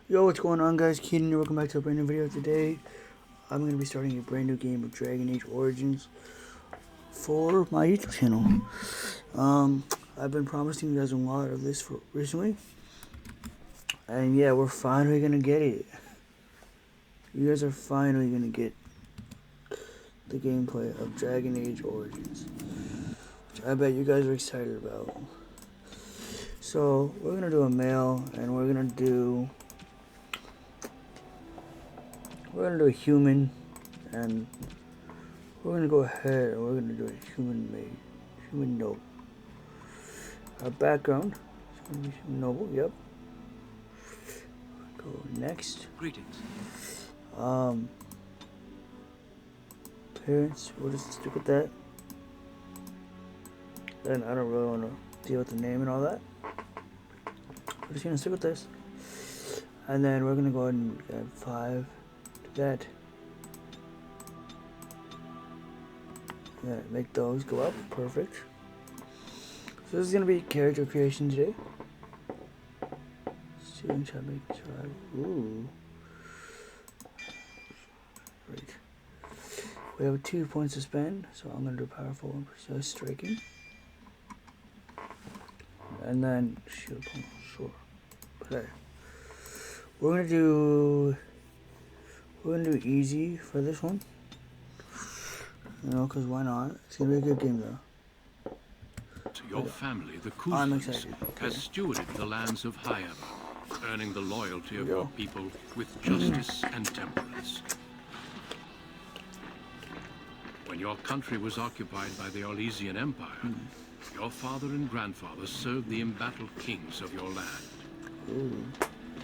Yo, what's going on, guys? Keaton here. Welcome back to a brand new video. Today, I'm going to be starting a brand new game of Dragon Age Origins for my YouTube channel. I've been promising you guys a lot of this for recently, and yeah, we're finally going to get it. You guys are finally going to get the gameplay of Dragon Age Origins, which I bet you guys are excited about. So, we're going to do a male, and we're going to do a human, and we're gonna go ahead and we're gonna do a human noble. Our background is gonna be human noble. Yep. Go next. Greetings. Parents. We'll just stick with that. Then I don't really want to deal with the name and all that. We're just gonna stick with this, and then we're gonna go ahead and add 5. That. Yeah, make those go up. Perfect. So this is gonna be character creation today. Student shall make tribe. Ooh. Great. We have 2 points to spend, so I'm gonna do powerful and precise striking. And then shield pummel, sure. Okay. We're gonna do easy for this one, you know, because why not? It's gonna be a good game though. To your family, the I'm Kuzlins excited. has stewarded the lands of Highever, earning the loyalty of Yo. your people with justice and temperance. When your country was occupied by the Orlesian Empire, your father and grandfather served the embattled kings of your land. Ooh.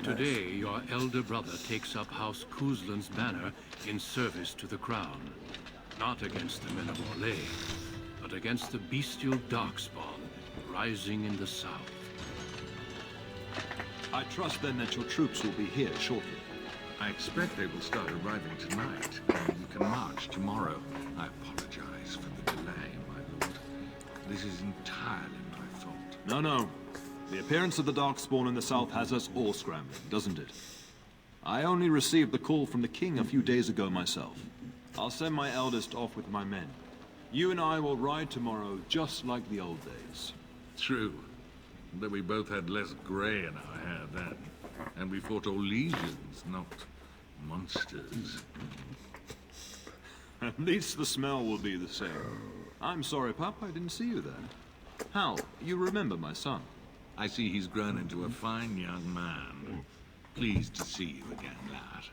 Today, your elder brother takes up House Kuzlin's banner in service to the crown. Not against the men of Orlais, but against the bestial darkspawn rising in the south. I trust then that your troops will be here shortly. I expect they will start arriving tonight, and we can march tomorrow. I apologize for the delay, my lord. This is entirely my fault. No. The appearance of the Darkspawn in the south has us all scrambling, doesn't it? I only received the call from the king a few days ago myself. I'll send my eldest off with my men. You and I will ride tomorrow just like the old days. True. But we both had less grey in our hair then. And we fought Orlesians, not monsters. At least the smell will be the same. I'm sorry, Pup, I didn't see you there. Hal, you remember my son? I see he's grown into a fine young man. Pleased to see you again, lad.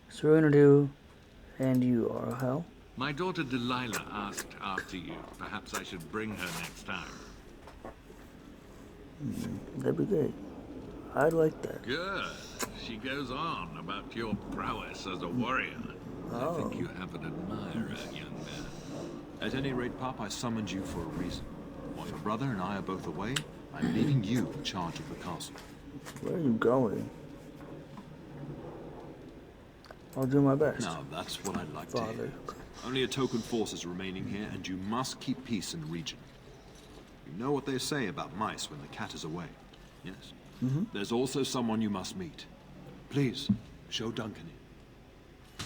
So we're gonna do, and you are Hal. My daughter Delilah asked after you. Perhaps I should bring her next time. That'd be great. I'd like that. Good. She goes on about your prowess as a warrior. I think you have an admirer, young man. At any rate, Pup, I summoned you for a reason. While your brother and I are both away, I'm leaving you in charge of the castle. Where are you going? I'll do my best. Now, that's what I'd like to Father. hear. Only a token force is remaining here, and you must keep peace in the region. You know what they say about mice when the cat is away, yes? There's also someone you must meet. Please, show Duncan in.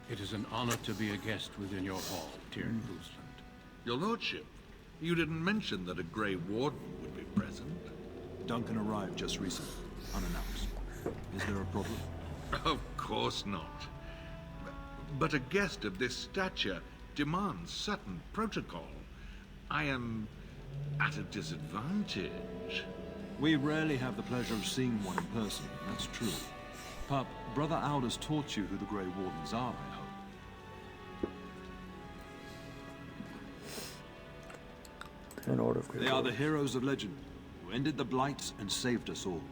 It is an honor to be a guest within your hall, Tyrion Kuzland. Your lordship, you didn't mention that a Grey Warden would be present. Duncan arrived just recently, unannounced. Is there a problem? Of course not. But a guest of this stature demands certain protocol. I am at a disadvantage. We rarely have the pleasure of seeing one in person, that's true. Pup, Brother Aldous taught you who the Grey Wardens are, I hope. An order of They are the heroes of legend, who ended the Blights and saved us all.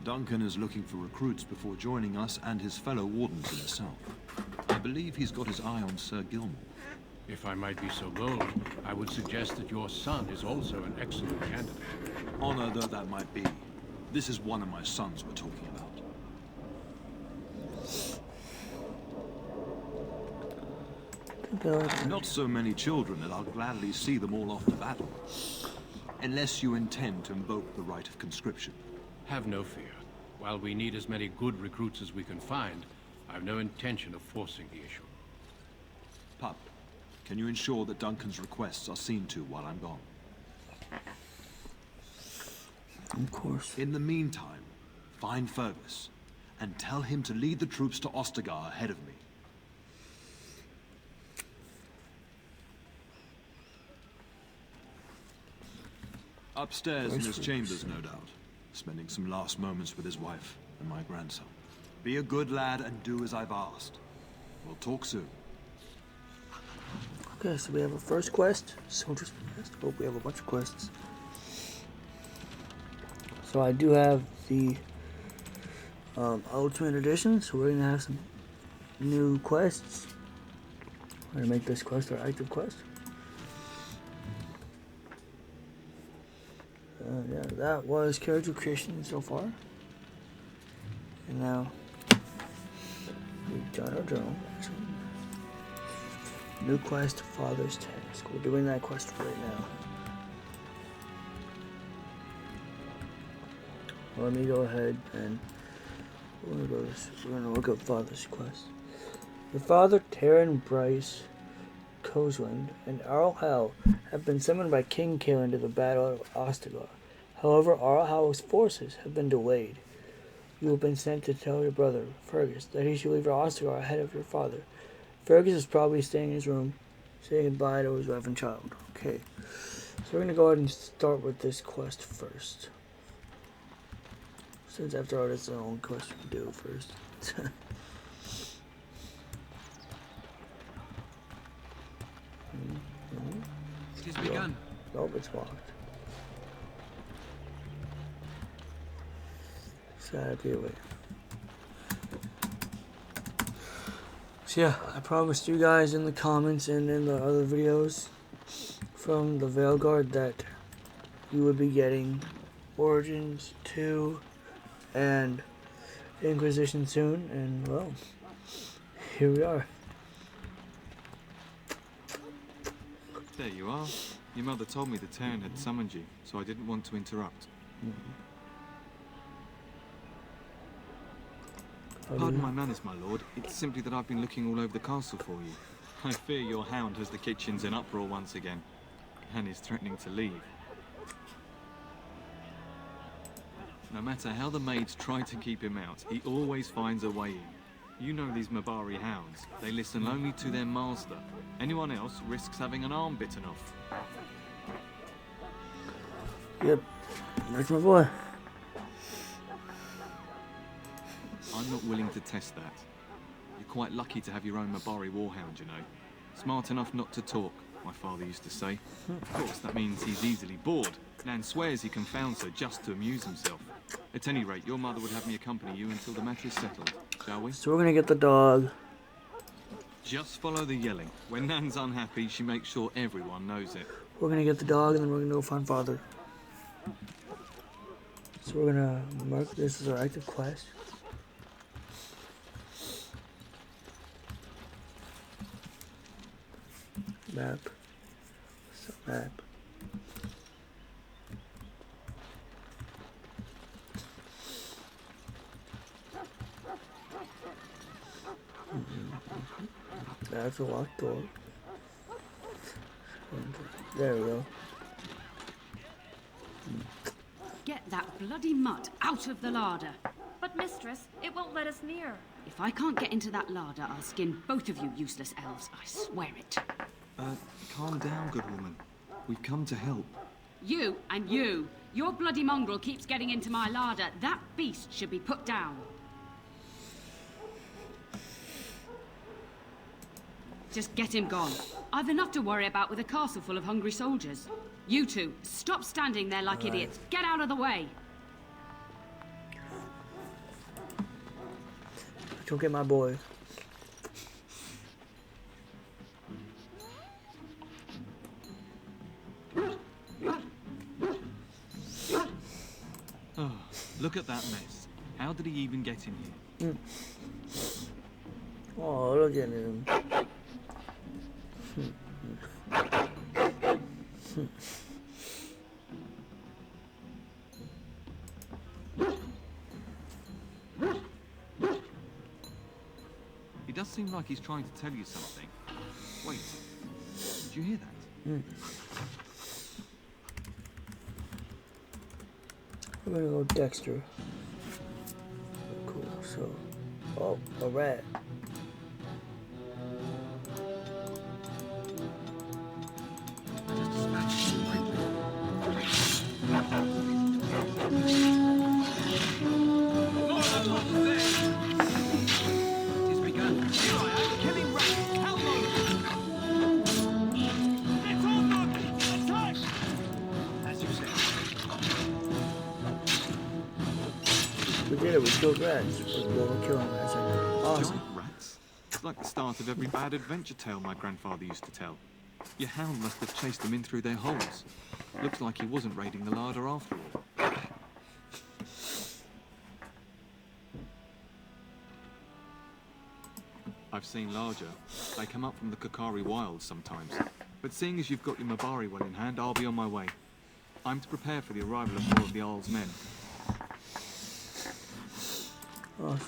Duncan is looking for recruits before joining us and his fellow Wardens in the south. I believe he's got his eye on Sir Gilmore. If I might be so bold, I would suggest that your son is also an excellent candidate. Honor though that might be, this is one of my sons we're talking about. Not so many children that I'll gladly see them all off to battle. unless you intend to invoke the right of conscription. Have no fear. While we need as many good recruits as we can find, I have no intention of forcing the issue. Pup, can you ensure that Duncan's requests are seen to while I'm gone? Of course. In the meantime, find Fergus and tell him to lead the troops to Ostagar ahead of me. Upstairs in his chambers, no doubt, spending some last moments with his wife and my grandson. Be a good lad and do as I've asked. We'll talk soon. Okay, so we have a first quest. Soldier's quest. Hope we have a bunch of quests. So I do have the Ultimate Edition, so we're gonna have some new quests. We're gonna make this quest our active quest. Yeah, that was character creation so far. And now we've done our journal. New quest, Father's Task. We're doing that quest right now. Let me go ahead and we're gonna look up Father's quest. Your father, Taryn Bryce Coswind, and Arl Hal have been summoned by King Kaelin to the Battle of Ostagar. However, Arl Hal's forces have been delayed. You have been sent to tell your brother, Fergus, that he should leave Ostagar ahead of your father. Fergus is probably staying in his room, saying goodbye to his wife and child. Okay, so we're going to go ahead and start with this quest first. Since after all, that's the only quest we can do first. It has begun. Nope, it's locked. Gotta be away. So yeah, I promised you guys in the comments and in the other videos from the Veilguard that you would be getting Origins 2 and Inquisition soon, and well, here we are. There you are. Your mother told me the Terran had summoned you, so I didn't want to interrupt. Pardon my manners, my lord. It's simply that I've been looking all over the castle for you. I fear your hound has the kitchens in uproar once again, and is threatening to leave. No matter how the maids try to keep him out, he always finds a way in. You know these Mabari hounds. They listen only to their master. Anyone else risks having an arm bitten off. Yep, that's my boy. I'm not willing to test that. You're quite lucky to have your own Mabari warhound, you know. Smart enough not to talk, my father used to say. Of course, that means he's easily bored. Nan swears he confounds her just to amuse himself. At any rate, your mother would have me accompany you until the matter is settled, shall we? So we're gonna get the dog. Just follow the yelling. When Nan's unhappy, she makes sure everyone knows it. We're gonna get the dog, and then we're gonna go find Father. So we're gonna mark this as our active quest. Map. So map. That's a locked door. There we go. Get that bloody mutt out of the larder. But mistress, it won't let us near. If I can't get into that larder, I'll skin both of you useless elves. I swear it. Calm down, good woman. We've come to help. You and you. Your bloody mongrel keeps getting into my larder. That beast should be put down. Just get him gone. I've enough to worry about with a castle full of hungry soldiers. You two, stop standing there like idiots. Get out of the way. Go get my boy. Oh, look at that mess. How did he even get in here? Oh, look at him. He does seem like he's trying to tell you something. Wait, did you hear that? We're gonna go Dexter. Cool, so... Oh, a rat. We did it, we killed rats. We're killing rats. Awesome. Giant rats? It's like the start of every bad adventure tale my grandfather used to tell. Your hound must have chased them in through their holes. Looks like he wasn't raiding the larder after all. I've seen larger. They come up from the Kakari wilds sometimes. But seeing as you've got your Mabari well in hand, I'll be on my way. I'm to prepare for the arrival of more of the Jarl's men. Awesome.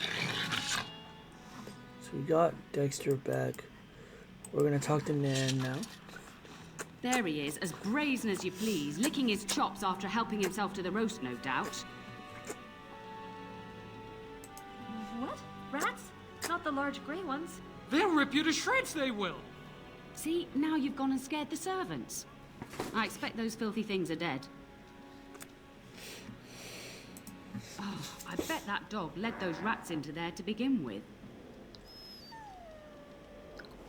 So we got Dexter back. We're gonna talk to Nan now. There he is, as brazen as you please, licking his chops after helping himself to the roast, no doubt. What? Rats? Not the large grey ones. They'll rip you to shreds, they will. See, now you've gone and scared the servants. I expect those filthy things are dead. Oh, I bet that dog led those rats into there to begin with.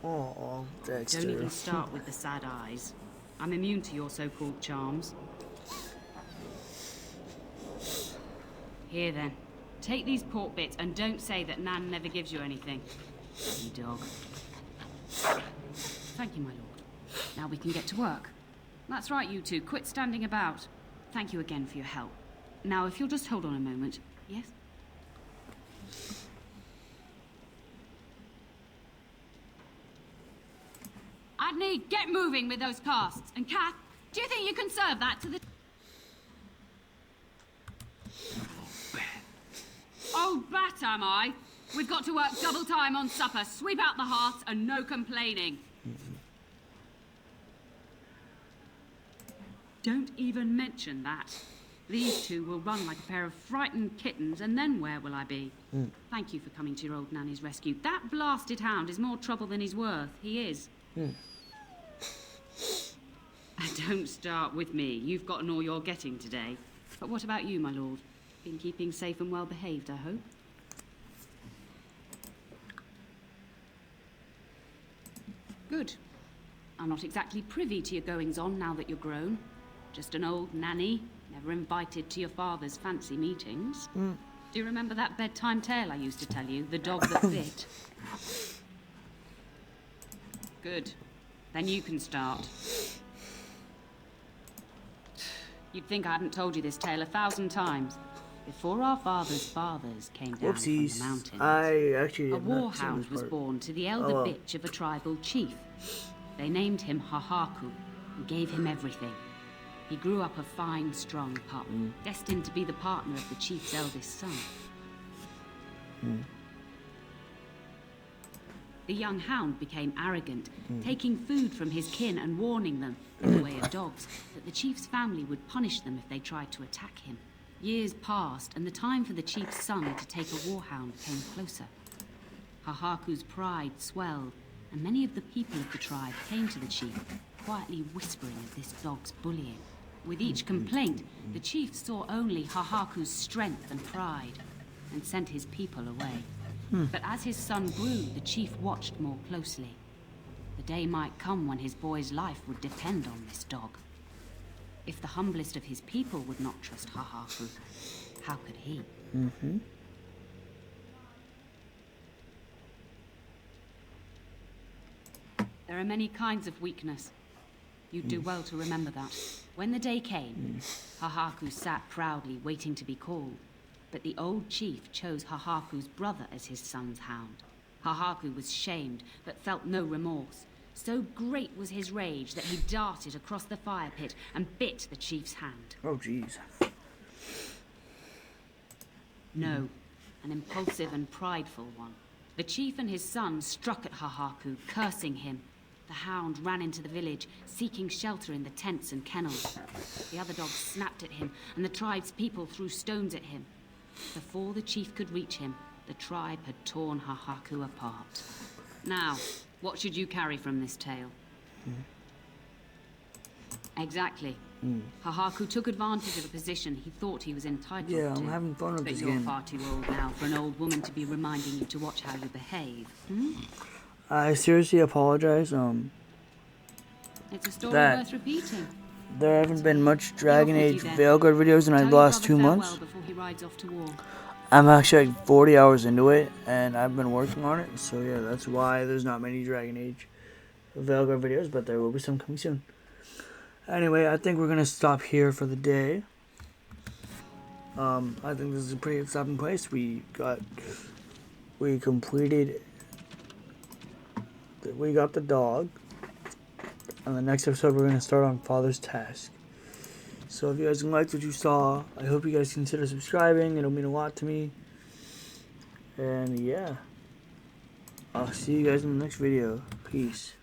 Oh, Dexter. Don't even start with the sad eyes. I'm immune to your so-called charms. Here then, take these pork bits and don't say that Nan never gives you anything. You dog. Thank you, my lord. Now we can get to work. That's right, you two. Quit standing about. Thank you again for your help. Now, if you'll just hold on a moment. Yes? Adney, get moving with those casts. And Kath, do you think you can serve that to the... Oh, bat am I? We've got to work double time on supper, sweep out the hearths, and no complaining. Don't even mention that. These two will run like a pair of frightened kittens, and then where will I be? Thank you for coming to your old nanny's rescue. That blasted hound is more trouble than he's worth. He is. Don't start with me. You've gotten all you're getting today. But what about you, my lord? Been keeping safe and well behaved, I hope? Good. I'm not exactly privy to your goings-on now that you're grown. Just an old nanny, never invited to your father's fancy meetings. Do you remember that bedtime tale I used to tell you? The dog that bit? Good. Then you can start. You'd think I hadn't told you this tale 1,000 times. Before our fathers' fathers came down from the mountains, I actually a warhound was born to the elder bitch of a tribal chief. They named him Hahaku and gave him everything. He grew up a fine, strong pup, destined to be the partner of the chief's eldest son. The young hound became arrogant, taking food from his kin and warning them, in the way of dogs, that the chief's family would punish them if they tried to attack him. Years passed, and the time for the chief's son to take a warhound came closer. Hahaku's pride swelled, and many of the people of the tribe came to the chief, quietly whispering of this dog's bullying. With each complaint, the chief saw only Hahaku's strength and pride, and sent his people away. But as his son grew, the chief watched more closely. The day might come when his boy's life would depend on this dog. If the humblest of his people would not trust Hahaku, how could he? There are many kinds of weakness. You'd do well to remember that. When the day came, Hahaku sat proudly waiting to be called. But the old chief chose Hahaku's brother as his son's hound. Hahaku was shamed, but felt no remorse. So great was his rage that he darted across the fire pit and bit the chief's hand. Oh, jeez. No, an impulsive and prideful one. The chief and his son struck at Hahaku, cursing him. The hound ran into the village, seeking shelter in the tents and kennels. The other dogs snapped at him, and the tribe's people threw stones at him. Before the chief could reach him, the tribe had torn Hahaku apart. Now, what should you carry from this tale? Exactly. Hahaku took advantage of a position he thought he was entitled to. Yeah, I'm having fun with But this you're game. far too old now for an old woman to be reminding you to watch how you behave. I seriously apologize. It's a story That- worth repeating. There haven't been much Dragon Be off with Age you then. Veilguard videos in Tell the your last brother 2 farewell months. before he rides off to war. I'm actually like 40 hours into it, and I've been working on it. So yeah, that's why there's not many Dragon Age Veilguard videos, but there will be some coming soon. Anyway, I think we're gonna stop here for the day. I think this is a pretty good stopping place. We got the dog. On the next episode, we're gonna start on Father's Task. So if you guys liked what you saw, I hope you guys consider subscribing. It'll mean a lot to me. And yeah, I'll see you guys in the next video. Peace.